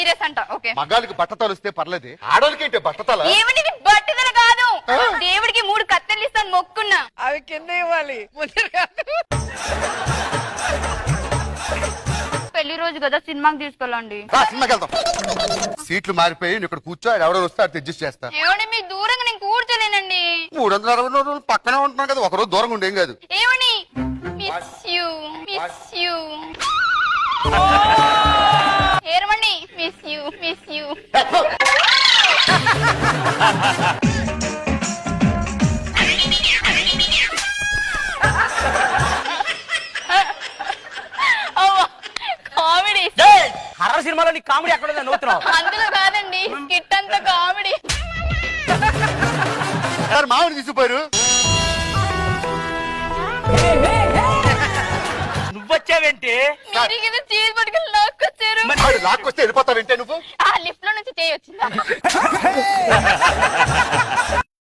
Serious అంట. Okay, మగాళ్ళకి బట్టతలు వస్తే పర్లేదు, ఆడోళ్ళకి ఏంటి బట్టతల? ఏమని బట్టతల కాదు, దేవుడికి 3 కత్తెలు ఇస్తాను మొక్కున్నా. అవి కింద ఇవ్వాలి ముందు కాదు. పెళ్లి రోజు కదా సినిమాకి తీసుకెళ్ళండి. సినిమాకి వెళ్దాం. సీట్లు మారిపోయి నువ్వు ఇక్కడ కూర్చో, ఎవరో వస్తే అది అడ్జస్ట్ చేస్తా. ఏమండి మీకు దూరంగా నేను కూర్చోలేనండి. 360 రోజులు పక్కనే ఉంటున్నాను కదా, ఒకరోజు దూరంగా ఉండేం కాదు. ఏమని మిస్ యూ మిస్ యూ ఏరమండి miss you miss you. Comedy horror సినిమాలో నీ కామెడీ ఎక్కడ ఉందా నవ్వుతున్నావు? అందులో కాదండి, స్కిట్ అంతా కామెడీ. సార్ మామిడి తీసుకుపోయారు. నువ్వొచ్చావేంటి? మీరు కదా చీజ్ పట్టుకుని లాక్కొచ్చారు. లాక్కొస్తే వెళ్ళిపోతావు ఏంటే నువ్వు? ఆ లిఫ్ట్ లో నుంచి చేయొచ్చిందా?